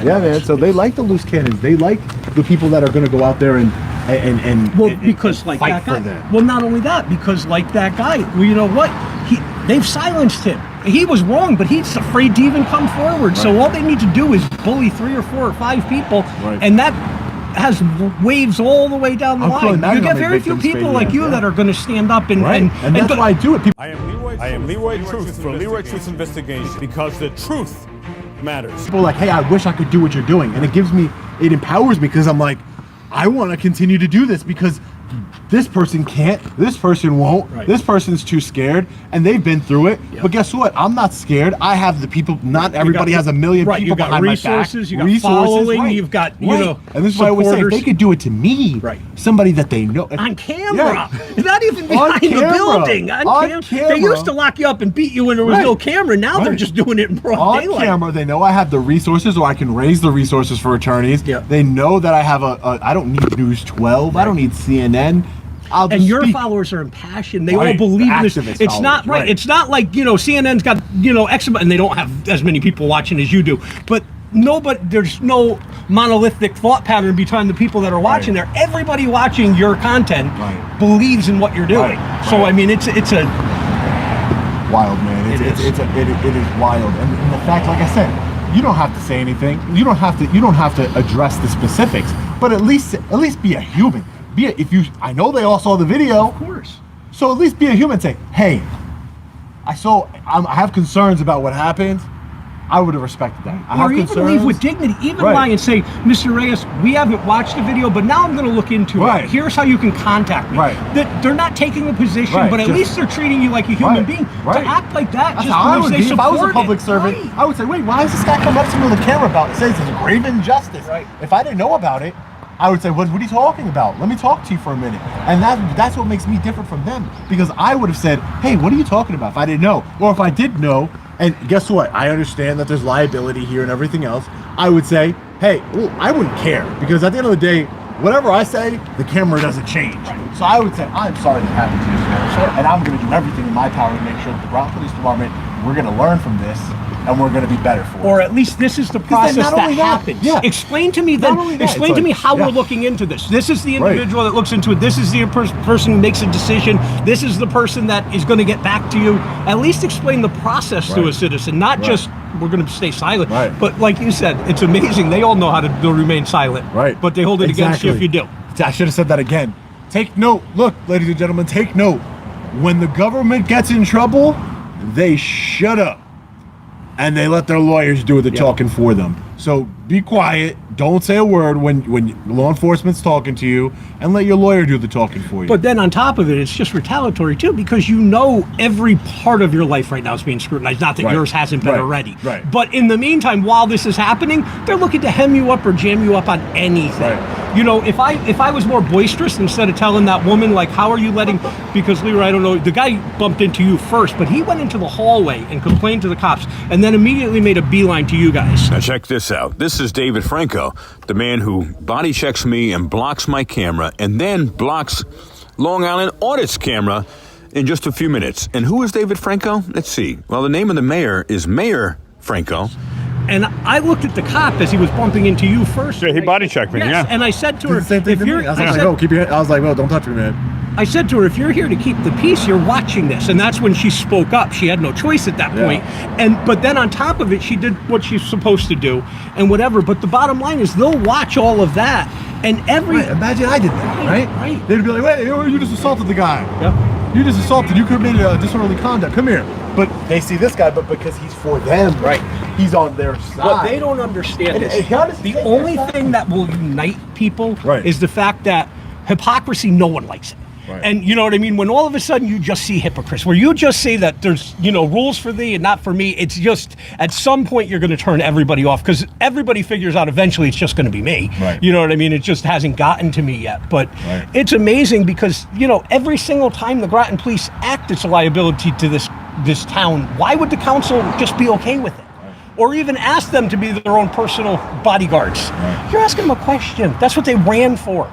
Yeah, man. So they like the loose cannons. They like the people that are going to go out there and because like fight that guy. for them. Well, not only that, because like that guy, well, you know what? They've silenced him. He was wrong, but he's afraid to even come forward. Right. So all they need to do is bully 3 or 4 or 5 people, and that has waves all the way down the line. You get very few people like you that are going to stand up and that's why I do it. I am Leroy Truth for Leroy Truth Investigation, because the truth matters. People are like, hey, I wish I could do what you're doing, and it empowers me, because I'm like, I want to continue to do this, because this person can't, this person won't, this person's too scared, and they've been through it. But guess what? I'm not scared. I have the people. Not everybody has a million people behind my back. You got following, you've got, you know, and this is why I always say, if they could do it to me, somebody that they know. On camera. Not even behind the building. On camera. They used to lock you up and beat you when there was no camera. Now they're just doing it in broad daylight. On camera, they know I have the resources, or I can raise the resources for attorneys. They know that I have I don't need News 12. I don't need CNN. And your followers are impassioned. They all believe this. It's not right. It's not like, you know, CNN's got, you know, X amount, and they don't have as many people watching as you do. But there's no monolithic thought pattern behind the people that are watching there. Everybody watching your content believes in what you're doing. So I mean, it's a wild, man. It is wild. And the fact, like I said, you don't have to say anything. You don't have to address the specifics. But at least be a human. I know they all saw the video. Of course. So at least be a human and say, hey, I have concerns about what happened. I would have respected that. I have even concerns. leave with dignity. Even lie and say, Mr. Reyes, we haven't watched the video, but now I'm going to look into it. Here's how you can contact me. They're not taking a position, but at least they're treating you like a human being. To act like that, that's just how I would they be. If I was a support public servant, I would say, wait, why is this guy coming up to me with a camera about it? It says it's a grave injustice. If I didn't know about it, I would say, what are you talking about? Let me talk to you for a minute. And that's what makes me different from them, because I would have said, hey, what are you talking about if I didn't know? Or if I did know, and guess what? I understand that there's liability here and everything else. I would say, hey, I wouldn't care, because at the end of the day, whatever I say, the camera doesn't change. So I would say, I'm sorry that happened to you, sir, and I'm going to do everything in my power to make sure that the Groton Police Department, we're going to learn from this, and we're going to be better for it. Or at least this is the process that happens. Explain to me then. Explain to me how we're looking into this. This is the individual that looks into it. This is the person who makes a decision. This is the person that is going to get back to you. At least explain the process to a citizen, not just we're going to stay silent. But like you said, it's amazing. They all know how to remain silent. But they hold it against you if you do. I should have said that again. Take note. Look, ladies and gentlemen, take note. When the government gets in trouble, they shut up. And they let their lawyers do the talking for them. So be quiet. Don't say a word when law enforcement's talking to you, and let your lawyer do the talking for you. But then on top of it, it's just retaliatory too, because you know every part of your life right now is being scrutinized. Not that yours hasn't been already. But in the meantime, while this is happening, they're looking to hem you up or jam you up on anything. You know, if I was more boisterous, instead of telling that woman, like, how are you letting, because Leroy, I don't know, the guy bumped into you first, but he went into the hallway and complained to the cops, and then immediately made a beeline to you guys. Now check this out. This is David Franco, the man who body checks me and blocks my camera, and then blocks Long Island Audit's camera in just a few minutes. And who is David Franco? Let's see. Well, the name of the mayor is Mayor Franco. And I looked at the cop as he was bumping into you first. Yeah, he body checked me, And I said to her, I was like, well, don't touch me, man. I said to her, if you're here to keep the peace, you're watching this. And that's when she spoke up. She had no choice at that point. But then on top of it, she did what she's supposed to do and whatever. But the bottom line is they'll watch all of that. And imagine I did that, right? They'd be like, wait, you just assaulted the guy. You just assaulted. You committed disorderly conduct. Come here. But they see this guy, but because he's for them, he's on their side. What they don't understand is the only thing that will unite people is the fact that hypocrisy, no one likes it. And you know what I mean? When all of a sudden you just see hypocrites, where you just say that there's, you know, rules for thee and not for me, it's just, at some point you're going to turn everybody off, because everybody figures out eventually it's just going to be me. You know what I mean? It just hasn't gotten to me yet. But it's amazing because, you know, every single time the Groton police act, it's a liability to this town. Why would the council just be okay with it? Or even ask them to be their own personal bodyguards. You're asking them a question. That's what they ran for.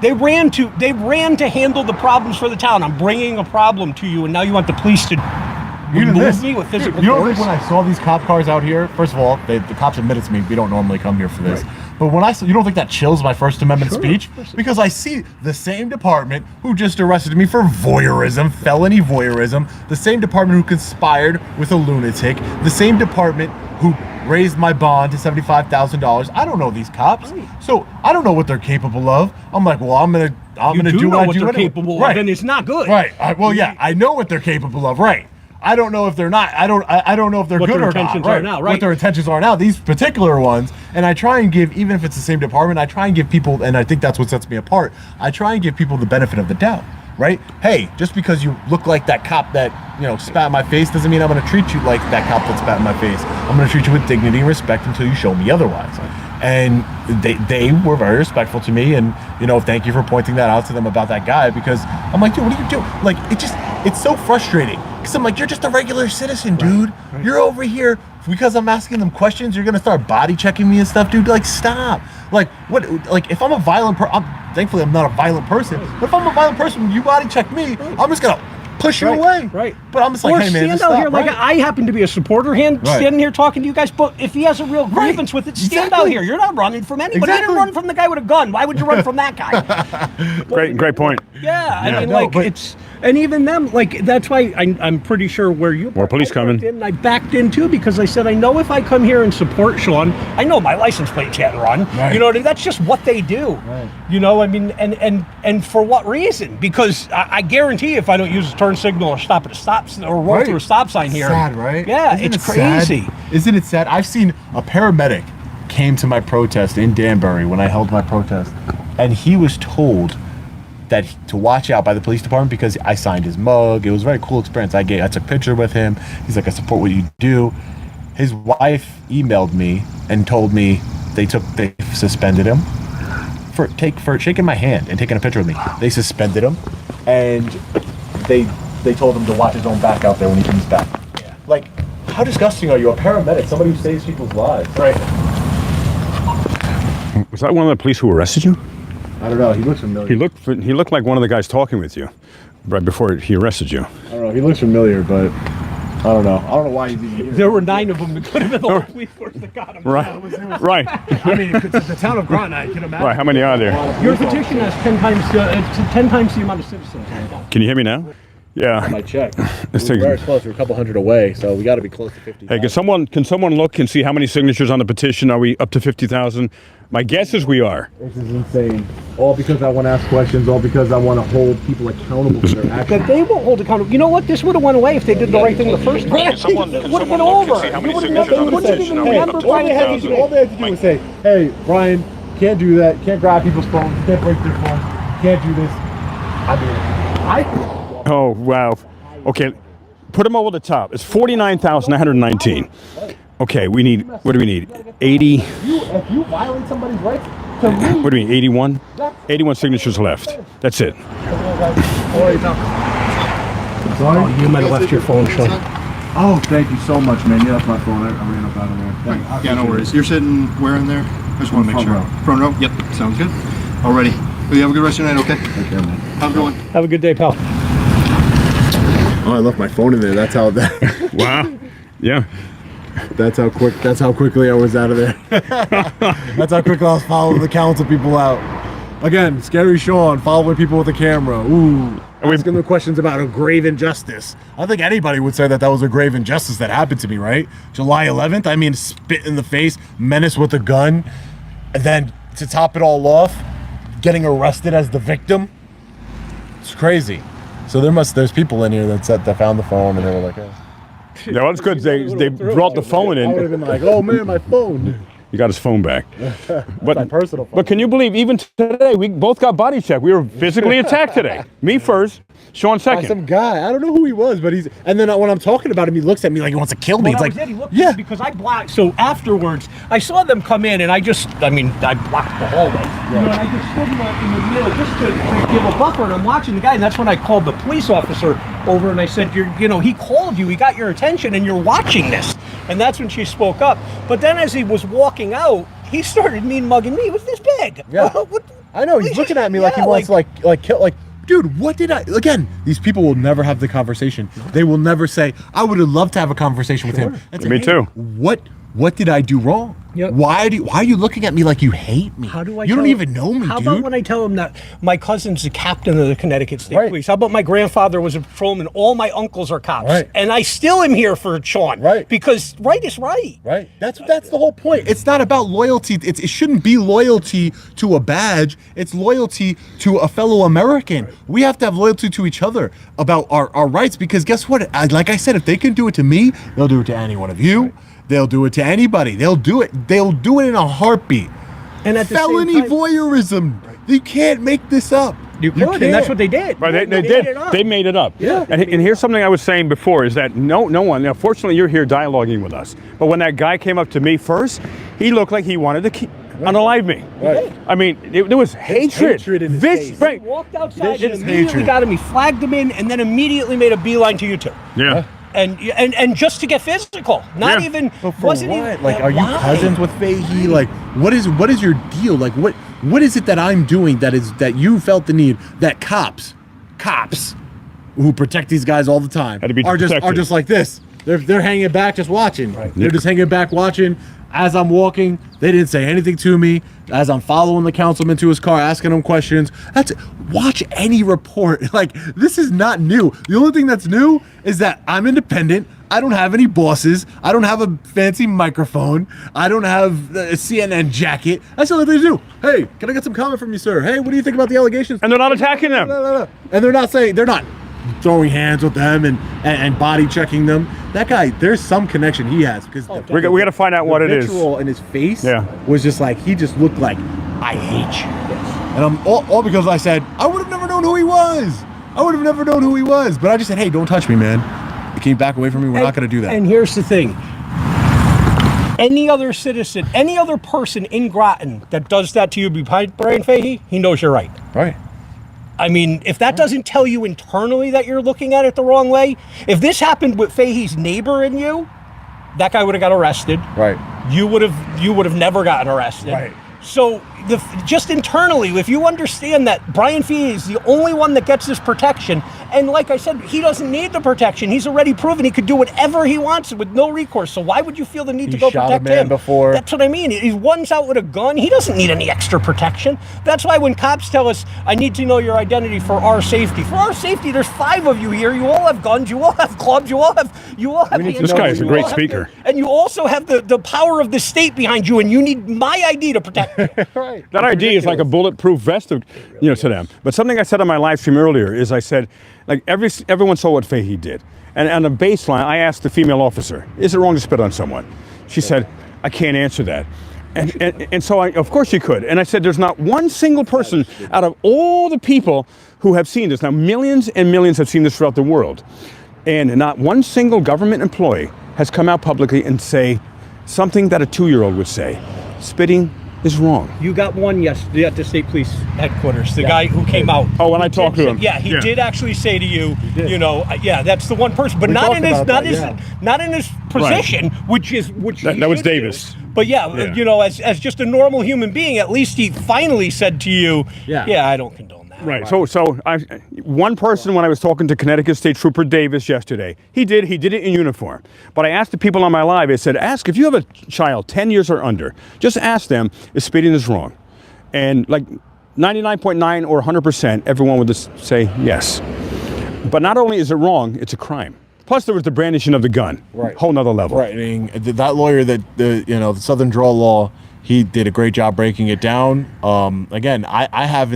They ran to handle the problems for the town. I'm bringing a problem to you, and now you want the police to remove me with physical You don't force. think when I saw these cop cars out here, first of all, the cops admitted to me, we don't normally come here for this. Right. But when you don't think that chills my First Amendment speech? Because I see the same department who just arrested me for voyeurism, felony voyeurism, the same department who conspired with a lunatic, the same department who raised my bond to $75,000. I don't know these cops, so I don't know what they're capable of. I'm like, well, I'm gonna do what I do. They're capable of, and it's not good. Right. I know what they're capable of. Right. I don't know if they're not. I don't know if they're good or not. What their intentions are now, right? What their intentions are now. These particular ones, and I try and give, even if it's the same department, I try and give people, and I think that's what sets me apart. I try and give people the benefit of the doubt, right? Hey, just because you look like that cop that spat in my face doesn't mean I'm going to treat you like that cop that spat in my face. I'm going to treat you with dignity and respect until you show me otherwise. And they were very respectful to me, and thank you for pointing that out to them about that guy, because I'm like, dude, what are you doing? Like, it's so frustrating, because I'm like, you're just a regular citizen, dude. Right. You're over here because I'm asking them questions. You're gonna start body checking me and stuff, dude. Like, stop. Like, what? Like, if I'm a violent person, thankfully I'm not a violent person. But if I'm a violent person, when you body check me, I'm just gonna push you away. Right. But I'm just like, hey man, stand out here. Like, I happen to be a supporter standing here talking to you guys, but if he has a real grievance with it, stand out here. You're not running from anybody. You didn't run from the guy with a gun. Why would you run from that guy? Great point. Yeah, I mean, it's, and even them, like, that's why I'm pretty sure where you more police coming. And I backed in too, because I said, I know if I come here and support Sean, I know my license plate can't run. Right. You know what I mean? That's just what they do. Right. I mean, and for what reason? Because I guarantee if I don't use a turn signal or stop at a stop or roll through a stop sign here. Sad, right? Yeah, it's crazy. Isn't it sad? I've seen a paramedic came to my protest in Danbury when I held my protest, and he was told that to watch out by the police department because I signed his mug. It was a very cool experience. I took a picture with him. He's like, I support what you do. His wife emailed me and told me they suspended him for shaking my hand and taking a picture with me. They suspended him, and they told him to watch his own back out there when he comes back. Yeah. Like, how disgusting are you? A paramedic, somebody who saves people's lives. Right. Was that one of the police who arrested you? I don't know. He looks familiar. He looked like one of the guys talking with you right before he arrested you. I don't know. He looks familiar, but I don't know. I don't know why he's even here. There were 9 of them. It could have been the whole police force that got him. Right. Right. I mean, it's the town of Groton, I can imagine. Right. How many are there? Your petition has 10 times the amount of citizens. Can you hear me now? Yeah. I might check. We're very close. We're a couple hundred away, so we got to be close to 50,000. Hey, can someone look and see how many signatures on the petition? Are we up to 50,000? My guess is we are. This is insane. All because I want to ask questions. All because I want to hold people accountable for their actions. But they won't hold accountable. You know what? This would have went away if they did the right thing the first time. It would have been over. See how many signatures on the petition? All they had to do was say, hey, Brian, can't do that. Can't grab people's phones. Can't break their phones. Can't do this. I mean, Oh, wow. Okay, put them over the top. It's 49,919. Okay, we need, what do we need? 80. If you violate somebody's rights, what do we need? 81? 81 signatures left. That's it. Sorry? You might have left your phone, Sean. Oh, thank you so much, man. Yeah, that's my phone. I ran up out of there. Thanks. Yeah, no worries. You're sitting where in there? I just want to make sure. Row. Front row? Yep, sounds good. Alrighty. Well, you have a good rest of your night, okay? Take care, man. Have a good one. Have a good day, pal. Oh, I left my phone in there. That's how that. Wow. Yeah. That's how quickly I was out of there. That's how quickly I was following the counts of people out. Again, Scary Sean following people with a camera. Ooh. Asking them questions about a grave injustice. I think anybody would say that was a grave injustice that happened to me, right? July 11th, I mean, spit in the face, menace with a gun, and then to top it all off, getting arrested as the victim. It's crazy. So there's people in here that found the phone and they were like, hey. Yeah, well, that's good. They brought the phone in. I would have been like, oh man, my phone. He got his phone back. But my personal phone. But can you believe, even today, we both got body checked. We were physically attacked today. Me first, Sean second. Some guy. I don't know who he was, but and then when I'm talking about him, he looks at me like he wants to kill me. Well, it's like, he looked at me because I blocked. So afterwards, I saw them come in, and I blocked the hallway. Yeah. And I just stood in the middle just to give a buffer, and I'm watching the guy, and that's when I called the police officer over, and I said, he called you, he got your attention, and you're watching this. And that's when she spoke up. But then as he was walking out, he started mugging me. It was this big. Yeah. I know. He's looking at me like he wants to kill. Like, dude, what did I, again, these people will never have the conversation. They will never say, I would have loved to have a conversation with him. And say, Me too. What did I do wrong? Yep. Why are you looking at me like you hate me? How do I? You don't even know me, How dude. about when I tell him that my cousin's the captain of the Connecticut State Right. Police? How about my grandfather was a patrolman? All my uncles are cops, Right. and I still am here for Sean, Right? Because right is right. Right. That's the whole point. It's not about loyalty. It shouldn't be loyalty to a badge. It's loyalty to a fellow American. Right. We have to have loyalty to each other about our rights, because guess what? Like I said, if they can do it to me, they'll do it to any one of you. Right. They'll do it to anybody. They'll do it. They'll do it in a heartbeat. And at the felony same time, voyeurism. Right. You can't make this up. You could, and that's what they did. Right, they did. They made it up. Yeah. And here's something I was saying before is that no one, now fortunately you're here dialoguing with us, but when that guy came up to me first, he looked like he wanted to unalive me. Right. I mean, there was hatred. In his face. He walked outside and immediately got him. He flagged him in, and then immediately made a beeline to you two. Yeah. And just to get physical, not even wasn't what? even like. Are you cousins with Fahey? Like, what is your deal? Like, what is it that I'm doing that you felt the need that cops who protect these guys all the time are just like this? They're hanging back, just watching. Right. They're just hanging back, watching. As I'm walking, they didn't say anything to me. As I'm following the councilman to his car, asking him questions. Watch any report. Like, this is not new. The only thing that's new is that I'm independent. I don't have any bosses. I don't have a fancy microphone. I don't have a CNN jacket. That's the only thing to do. Hey, can I get some comment from you, sir? Hey, what do you think about the allegations? And they're not attacking them. No. And they're not throwing hands with them and body checking them. That guy, there's some connection he has, because we got to find out what it is. The vitriol in his face was just like, he just looked like, I hate you. And I'm all because I said, I would have never known who he was. But I just said, hey, don't touch me, man. You came back away from me. We're not going to do that. And here's the thing. Any other citizen, any other person in Groton that does that to you behind Bryan Fahey, he knows you're right. Right. I mean, if that doesn't tell you internally that you're looking at it the wrong way, if this happened with Fahey's neighbor and you, that guy would have got arrested. Right. You would have never gotten arrested. Right. So just internally, if you understand that Bryan Fahey is the only one that gets this protection, and like I said, he doesn't need the protection. He's already proven he could do whatever he wants with no recourse. So why would you feel the need to go protect him? Before. That's what I mean. He runs out with a gun. He doesn't need any extra protection. That's why when cops tell us, I need to know your identity for our safety. For our safety, there's 5 of you here. You all have guns. You all have clubs. You all have. This guy is a great speaker. And you also have the power of the state behind you, and you need my ID to protect you. Right. That ID is like a bulletproof vest to them. But something I said on my live stream earlier is I said, like, everyone saw what Fahey did. And on the baseline, I asked the female officer, is it wrong to spit on someone? She said, I can't answer that. And so of course you could. And I said, there's not one single person out of all the people who have seen this. Now, millions and millions have seen this throughout the world. And not one single government employee has come out publicly and say something that a 2-year-old would say. Spitting is wrong. You got one yesterday at the state police headquarters. The guy who came out. Oh, when I talked to him. He did actually say to you, that's the one person, but not in his position, which that was Davis. But as just a normal human being, at least he finally said to you, I don't condone that. Right. So one person, when I was talking to Connecticut State Trooper Davis yesterday, he did it in uniform. But I asked the people on my live, I said, ask if you have a child 10 years or under, just ask them if spitting is wrong. And like 99.9 or 100%, everyone would just say yes. But not only is it wrong, it's a crime. Plus, there was the brandishing of the gun. Right. Whole nother level. Right. I mean, that lawyer the Southern Draw Law, he did a great job breaking it down. Again, I have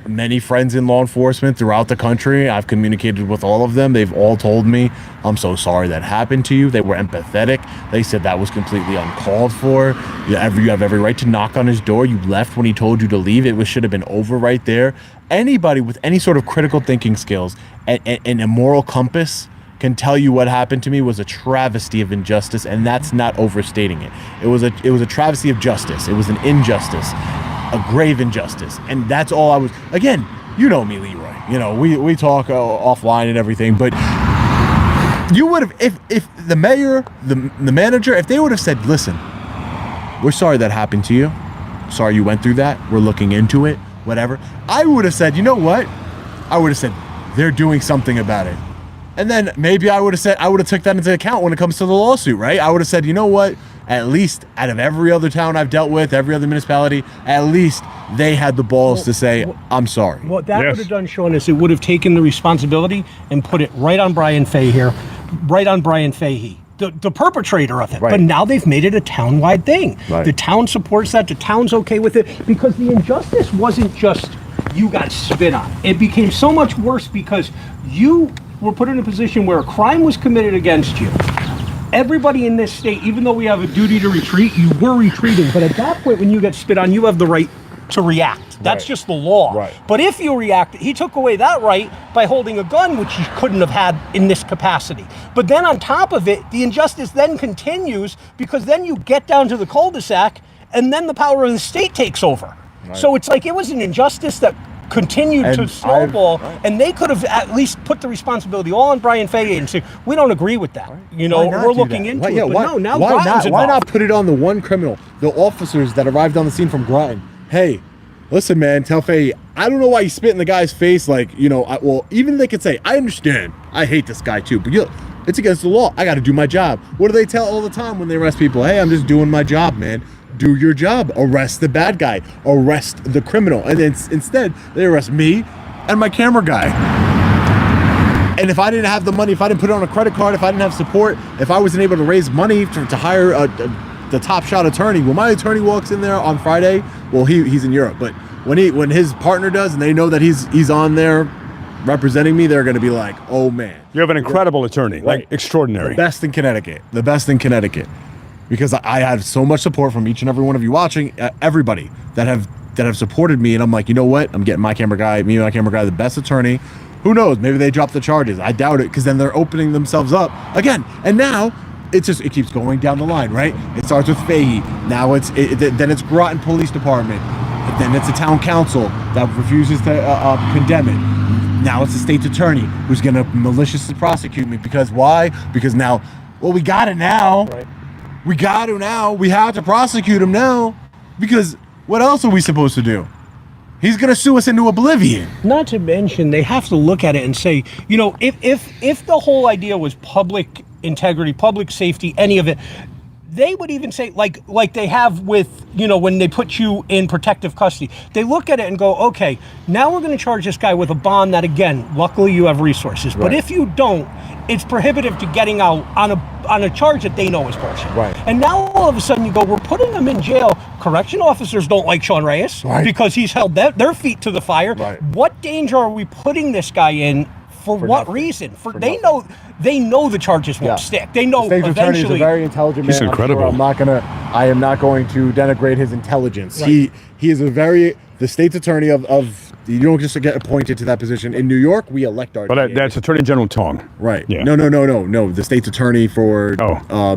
many friends in law enforcement throughout the country. I've communicated with all of them. They've all told me, I'm so sorry that happened to you. They were empathetic. They said that was completely uncalled for. You have every right to knock on his door. You left when he told you to leave. It should have been over right there. Anybody with any sort of critical thinking skills and a moral compass can tell you what happened to me was a travesty of injustice, and that's not overstating it. It was a travesty of justice. It was an injustice. A grave injustice, and that's all I was. Again, you know me, Leroy. We talk offline and everything, but you would have, if the mayor, the manager, if they would have said, "Listen, we're sorry that happened to you. Sorry you went through that. We're looking into it. whatever. I would have said, you know what? I would have said, they're doing something about it. And then maybe I would have took that into account when it comes to the lawsuit, right? I would have said, you know what? At least out of every other town I've dealt with, every other municipality, at least they had the balls to say, I'm sorry. What that would have done, Sean, is it would have taken the responsibility and put it right on Bryan Fahey here, right on Bryan Fahey, the perpetrator of it. Right. But now they've made it a town-wide thing. Right. The town supports that. The town's okay with it because the injustice wasn't just you got spit on. It became so much worse because you were put in a position where a crime was committed against you. Everybody in this state, even though we have a duty to retreat, you were retreating. But at that point, when you get spit on, you have the right to react. That's just the law. Right. But if you react, he took away that right by holding a gun, which he couldn't have had in this capacity. But then on top of it, the injustice then continues because then you get down to the cul-de-sac and then the power of the state takes over. Right. So it's like it was an injustice that continued to snowball, and they could have at least put the responsibility all on Bryan Fahey and say, we don't agree with that. Right. You know, we're looking into it. But no, now Groton's involved. Why not put it on the one criminal, the officers that arrived on the scene from Groton? Hey, listen, man, tell Fahey, I don't know why you spit in the guy's face. Like, you know, well, even they could say, I understand. I hate this guy too, but it's against the law. I got to do my job. What do they tell all the time when they arrest people? Hey, I'm just doing my job, man. Do your job. Arrest the bad guy. Arrest the criminal. And then instead, they arrest me and my camera guy. And if I didn't have the money, if I didn't put it on a credit card, if I didn't have support, if I wasn't able to raise money to hire the top shot attorney, when my attorney walks in there on Friday, well, he's in Europe, but when his partner does and they know that he's on there representing me, they're going to be like, oh man. You have an incredible attorney, right. Like extraordinary. The best in Connecticut. Because I have so much support from each and every one of you watching, everybody that have supported me, and I'm like, you know what? I'm getting my camera guy, the best attorney. Who knows? Maybe they drop the charges. I doubt it, because then they're opening themselves up again. And now it keeps going down the line, right? It starts with Fahey. Now then it's Groton Police Department. Then it's the town council that refuses to condemn it. Now it's the state's attorney who's going to maliciously prosecute me because why? Because now, well, we got it now. Right. We got to now. We have to prosecute him now because what else are we supposed to do? He's going to sue us into oblivion. Not to mention, they have to look at it and say, you know, if the whole idea was public integrity, public safety, any of it, they would even say, like they have with, you know, when they put you in protective custody, they look at it and go, okay, now we're going to charge this guy with a bond that, again, luckily you have resources. Right. But if you don't, it's prohibitive to getting out on a charge that they know is bullshit. Right. And now all of a sudden you go, we're putting them in jail. Correction officers don't like Sean Reyes because he's held their feet to the fire. Right. What danger are we putting this guy in? For what nothing. Reason? They know the charges won't stick. They know the state eventually. Attorney is a very intelligent man. He's incredible. I am not going to denigrate his intelligence. Right. He is the state's attorney of. You don't just get appointed to that position. In New York, we elect our. But that's Attorney General Tong. Right. Yeah. No. The state's attorney for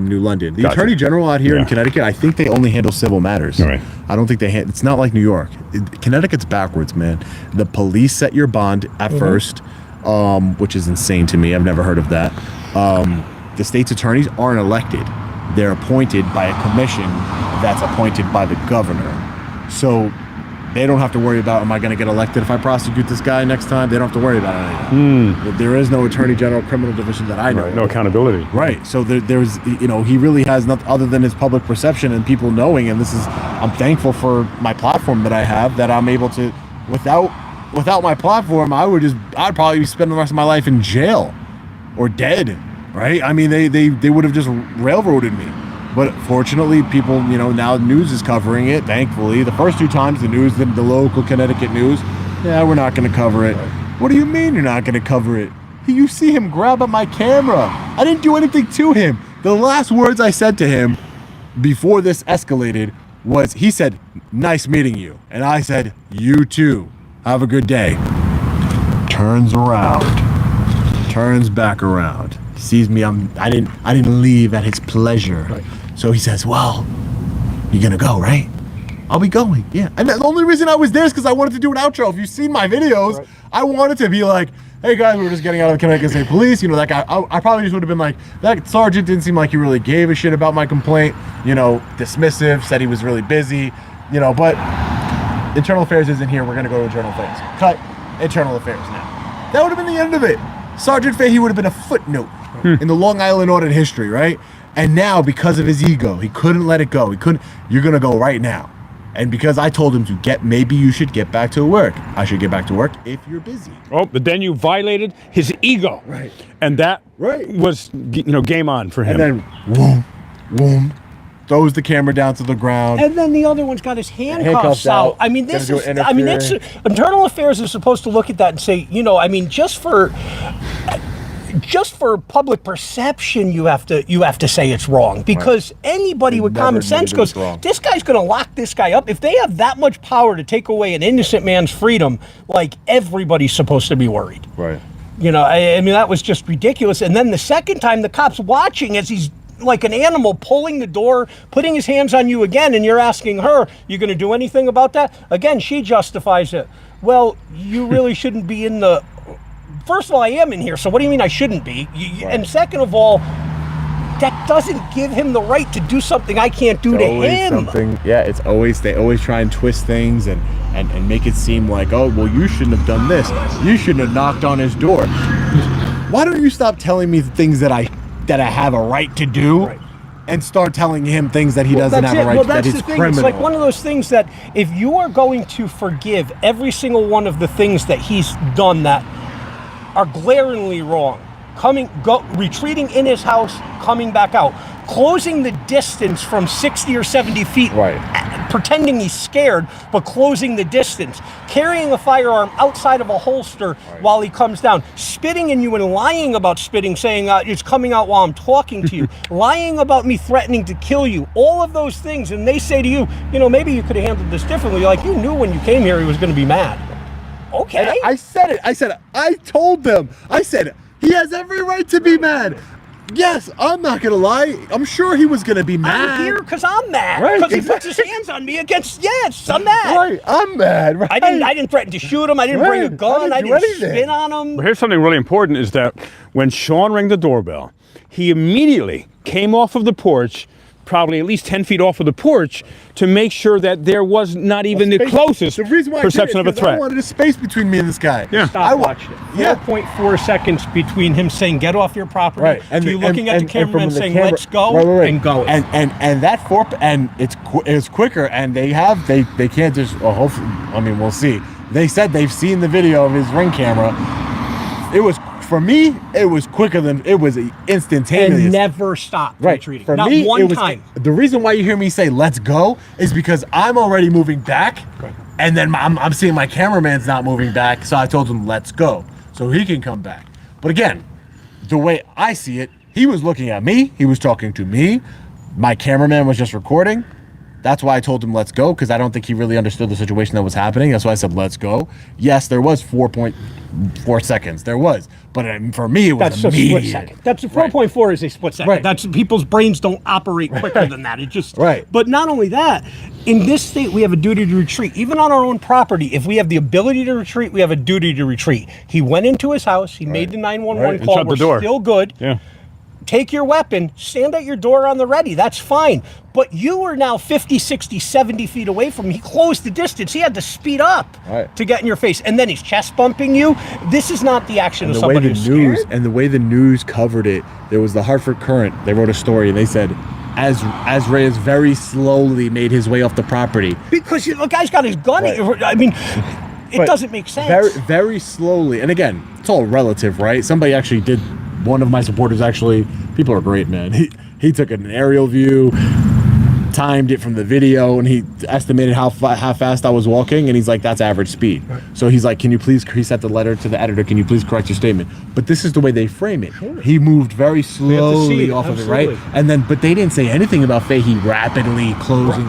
New London. The Attorney General out here in Connecticut, I think they only handle civil matters. Right. I don't think it's not like New York. Connecticut's backwards, man. The police set your bond at first. Which is insane to me. I've never heard of that. The state's attorneys aren't elected. They're appointed by a commission that's appointed by the governor. So they don't have to worry about, am I going to get elected if I prosecute this guy next time? They don't have to worry about any of that. There is no attorney general criminal division that I know. Right, no accountability. Right. So there's, he really has nothing other than his public perception and people knowing. And I'm thankful for my platform that I have, that I'm able to, without my platform, I'd probably be spending the rest of my life in jail or dead, right? I mean, they would have just railroaded me. But fortunately, people, now the news is covering it, thankfully. The first two times, the news, the local Connecticut news, we're not going to cover it. What do you mean you're not going to cover it? You see him grab at my camera. I didn't do anything to him. The last words I said to him before this escalated was, he said, nice meeting you. And I said, you too. Have a good day. Turns around. Turns back around. Sees me. I didn't leave at his pleasure. Right. So he says, well, you're gonna go, right? I'll be going. Yeah. And the only reason I was there is because I wanted to do an outro. If you've seen my videos, right. I wanted to be like, hey guys, we're just getting out of the Connecticut State Police. That guy, I probably just would have been like, that sergeant didn't seem like he really gave a shit about my complaint. Dismissive, said he was really busy. But Internal Affairs isn't here. We're going to go to Internal Affairs. Cut. Internal Affairs now. That would have been the end of it. Sergeant Fahey would have been a footnote in the Long Island Audit history, right? And now, because of his ego, he couldn't let it go. He couldn't. You're going to go right now. And because I told him to maybe you should get back to work. I should get back to work if you're busy. Oh, but then you violated his ego. Right. And that was, game on for him. And then, whoom, throws the camera down to the ground. And then the other one's got his handcuffs out. I mean, Internal Affairs is supposed to look at that and say, just for public perception, you have to say it's wrong, because anybody with common sense goes, this guy's going to lock this guy up. If they have that much power to take away an innocent man's freedom, like, everybody's supposed to be worried. Right. I mean, that was just ridiculous. And then the second time, the cop's watching as he's like an animal pulling the door, putting his hands on you again, and you're asking her, you going to do anything about that? Again, she justifies it. Well, you really shouldn't be in the... First of all, I am in here, so what do you mean I shouldn't be? And second of all, that doesn't give him the right to do something I can't do to him. It's always, they always try and twist things and make it seem like, oh, well, you shouldn't have done this. You shouldn't have knocked on his door. Why don't you stop telling me things that I have a right to do, and start telling him things that he doesn't have a right to? That he's criminal. It's like one of those things that if you are going to forgive every single one of the things that he's done that are glaringly wrong, retreating in his house, coming back out, closing the distance from 60 or 70 feet, pretending he's scared, but closing the distance, carrying a firearm outside of a holster while he comes down, spitting in you and lying about spitting, saying it's coming out while I'm talking to you, lying about me threatening to kill you, all of those things. And they say to you, maybe you could have handled this differently. Like, you knew when you came here he was going to be mad. Okay. And I said it. I told them. I said, he has every right to be mad. Yes, I'm not going to lie. I'm sure he was going to be mad. I'm here because I'm mad. Because he puts his hands on me against, I'm mad. Right, I'm mad. Right. I didn't threaten to shoot him. I didn't bring a gun. I didn't spin on him. But here's something really important is that when Sean rang the doorbell, he immediately came off of the porch, probably at least 10 feet off of the porch, to make sure that there was not even the closest perception of a threat. I wanted a space between me and this guy. Yeah. I watched it. 4.4 seconds between him saying, get off your property, to you looking at the cameraman saying, let's go, and going. And that it's quicker, and they can't just, hopefully, I mean, we'll see. They said they've seen the video of his Ring camera. For me, it was quicker than, it was instantaneous. And never stopped retreating. For Not me, one time. The reason why you hear me say, let's go, is because I'm already moving back, and then I'm seeing my cameraman's not moving back, so I told him, let's go, so he can come back. But again, the way I see it, he was looking at me, he was talking to me, my cameraman was just recording. That's why I told him let's go, because I don't think he really understood the situation that was happening. That's why I said let's go. Yes, there was 4.4 seconds. There was. But for me, it was immediate. A split second. That's 4.4 is a split second. Right. That's, people's brains don't operate quicker than that. It just Right. But not only that, in this state we have a duty to retreat. Even on our own property, if we have the ability to retreat, we have a duty to retreat. He went into his house, he made the 911 call. Shut the door. Still good. Yeah. Take your weapon, stand at your door on the ready. That's fine. But you were now 50, 60, 70 feet away from him. He closed the distance. He had to speed up to get in your face. And then he's chest bumping you. This is not the action of somebody who's scared. And the way the news covered it, there was the Hartford Courant. They wrote a story and they said, as Reyes very slowly made his way off the property. Because the guy's got his gun. Right. I mean, it doesn't make sense. Very, very slowly. And again, it's all relative, right? Somebody actually did. One of my supporters actually, people are great, man. He took an aerial view, timed it from the video, and he estimated how fast I was walking, and he's like, that's average speed. Right. So he's like, can you please, he sent the letter to the editor, can you please correct your statement? But this is the way they frame it. Sure. He moved very slowly off of it, right? And then, but they didn't say anything about Fahey rapidly closing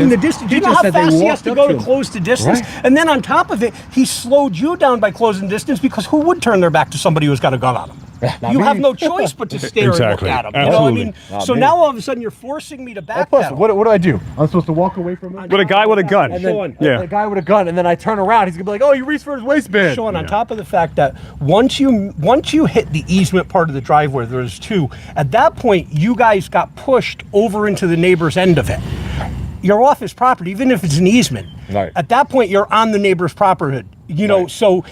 the distance. You know how fast he has to go to close the distance? Right. And then on top of it, he slowed you down by closing the distance, because who would turn their back to somebody who's got a gun on them? You have no choice but to stare and look at him. You know what I mean? So now all of a sudden you're forcing me to backpedal. What do I do? I'm supposed to walk away from him? With a guy with a gun. And then, a guy with a gun, and then I turn around, he's going to be like, oh, you reached for his waistband. Sean, on top of the fact that once you hit the easement part of the driveway, there's two, at that point, you guys got pushed over into the neighbor's end of it. you're off his property, even if it's an easement. Right. At that point, you're on the neighbor's property. You know, so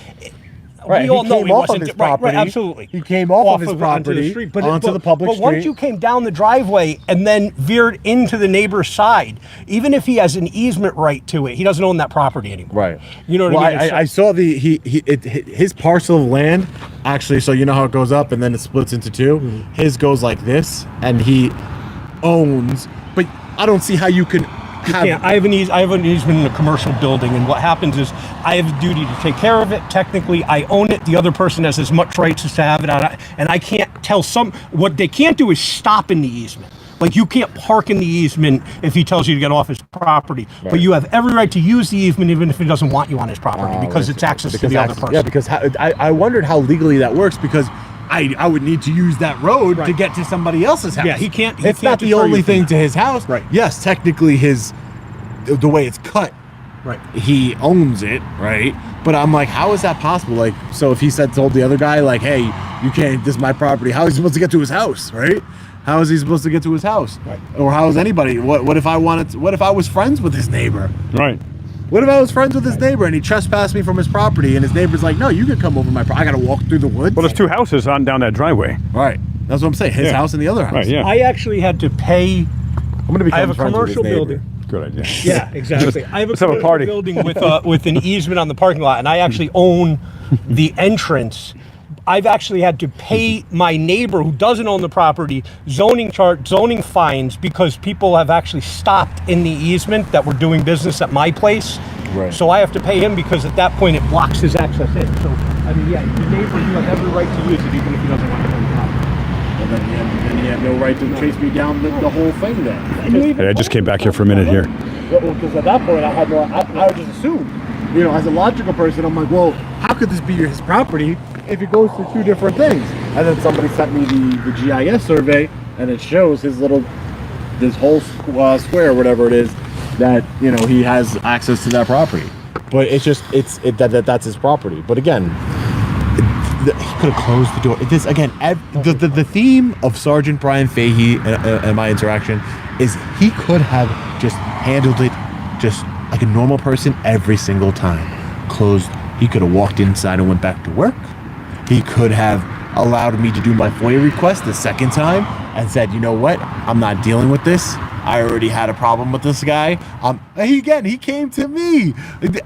right. we all know he wasn't. His property. Right, absolutely. He came off of his property onto the street, onto the public street. But once you came down the driveway and then veered into the neighbor's side, even if he has an easement right to it, he doesn't own that property anymore. Right. You know what I mean? I saw his parcel of land. Actually, so you know how it goes up and then it splits into two. Mm-hmm. His goes like this, and he owns. But I don't see how you can. I have an easement in a commercial building, and what happens is I have a duty to take care of it. Technically, I own it. The other person has as much rights as to have it, and I can't tell what they can't do is stop in the easement. Like, you can't park in the easement if he tells you to get off his property, right. But you have every right to use the easement even if he doesn't want you on his property because it's access to the other person. Yeah, because I wondered how legally that works because I would need to use that road to get to somebody else's house. Yeah, he can't. It's not the only thing to his house. Right. Yes, technically the way it's cut, right. He owns it, right? But I'm like, how is that possible? Like, so if he told the other guy, like, hey, you can't, this is my property, how is he supposed to get to his house, right? How is he supposed to get to his house? Right. Or how is anybody? What if I was friends with his neighbor? Right. What if I was friends with his neighbor and he trespassed me from his property and his neighbor's like, no, you can come over my property. I got to walk through the woods. Well, there's two houses on down that driveway. Right. That's what I'm saying. His house and the other house. Right, yeah. I actually had to pay. I'm going to I have a commercial building. Good idea. Yeah, exactly. I have a Let's have a commercial party. building with an easement on the parking lot, and I actually own the entrance. I've actually had to pay my neighbor who doesn't own the property zoning fines because people have actually stopped in the easement that were doing business at my place. Right. So I have to pay him because at that point it blocks his access in. So, I mean, yeah, the neighbor, you have every right to use it even if he doesn't want to own the property. Well, then he had no right to chase me down the whole thing then. Hey, I just came back here for a minute here. Well, because at that point I just assumed, you know, as a logical person, I'm like, well, how could this be his property if it goes to two different things? And then somebody sent me the GIS survey, and it shows this whole square, whatever it is, that, you know, he has access to that property. But it's just that's his property. But again, he could have closed the door. This again, the theme of Sergeant Bryan Fahey and my interaction is he could have just handled it just like a normal person every single time. Closed. He could have walked inside and went back to work. He could have allowed me to do my FOIA request the second time and said, you know what, I'm not dealing with this. I already had a problem with this guy. He came to me.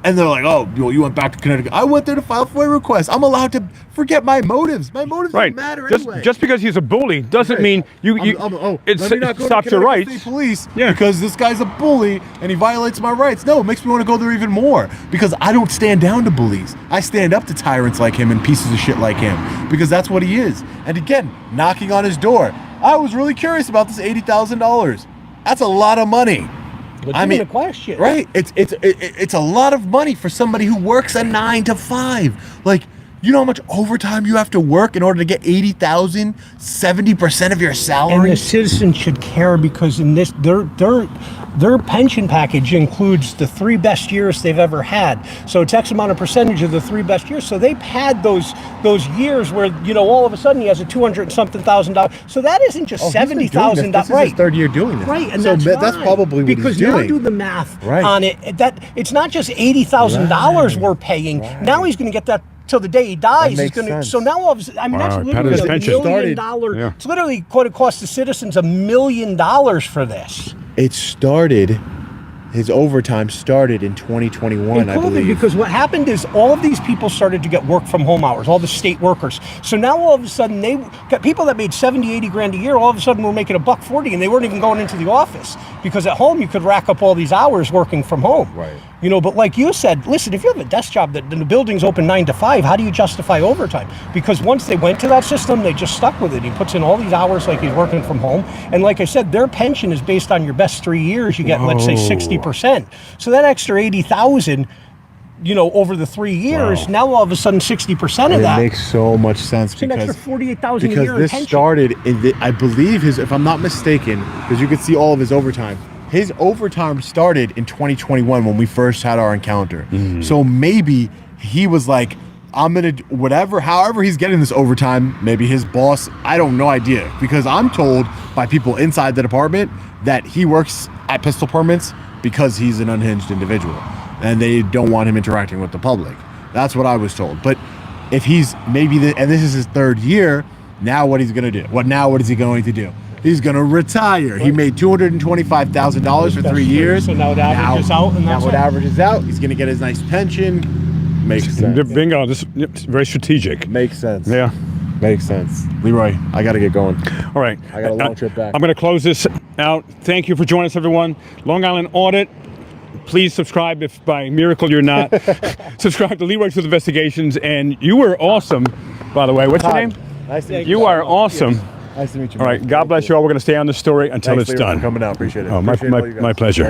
And they're like, oh, you went back to Connecticut. I went there to file FOIA requests. I'm allowed to forget my motives. My motives don't matter anyway. Just because he's a bully doesn't mean it stops your rights. State Police because this guy's a bully and he violates my rights. No, it makes me want to go there even more because I don't stand down to bullies. I stand up to tyrants like him and pieces of shit like him because that's what he is. And again, knocking on his door. I was really curious about this $80,000. That's a lot of money. I mean, a question, right? It's a lot of money for somebody who works a 9 to 5. Like, you know how much overtime you have to work in order to get $80,000, 70% of your salary. And the citizens should care because in this, their pension package includes the 3 best years they've ever had. So it's X amount of percentage of the 3 best years. So they've had those years where, you know, all of a sudden he has a $200-something thousand. So that isn't just $70,000. This is his third year doing this. Right, and so that's probably what because he's doing. Now do the math on it. That it's not just $80,000 we're paying. Right. Now he's going to get that till the day he dies. He's going to. So now all of a sudden, I mean, that's literally $1 million. Yeah. It's literally going to cost the citizens $1 million for this. It started. His overtime started in 2021, I believe. Because what happened is all of these people started to get work from home hours, all the state workers. So now all of a sudden they got people that made 70, 80 grand a year, all of a sudden were making $140 and they weren't even going into the office because at home you could rack up all these hours working from home. Right. You know, but like you said, listen, if you have a desk job that the building's open 9 to 5, how do you justify overtime? Because once they went to that system, they just stuck with it. He puts in all these hours like he's working from home. And like I said, their pension is based on your best 3 years. You get, let's say, 60%. So that extra $80,000, you know, over the 3 years, now all of a sudden 60% of that. It makes so much sense it's an extra $48,000 a year. Because this started, I believe, if I'm not mistaken, because you could see all of his overtime. His overtime started in 2021 when we first had our encounter. Mm. So maybe he was like, I'm going to, however he's getting this overtime, maybe his boss, I don't no idea. Because I'm told by people inside the department that he works at pistol permits because he's an unhinged individual and they don't want him interacting with the public. That's what I was told. But if he's and this is his 3rd year, now what he's going to do? What is he going to do? He's going to retire. He made $225,000 for 3 years. So now it averages out. And now it averages out. He's going to get his nice pension. Makes sense. Bingo. This is very strategic. Makes sense. Yeah. Makes sense. Leroy, I got to get going. All right. I got a long trip back. I'm going to close this out. Thank you for joining us, everyone. Long Island Audit. Please subscribe if by miracle you're not. Subscribe to Leroy's with Investigations. And you were awesome, by the way. What's your name? Nice to meet you. You are awesome. Nice to meet you. All right. God bless you all. We're going to stay on this story until it's done. Thanks for coming out. Appreciate it. Oh, my pleasure.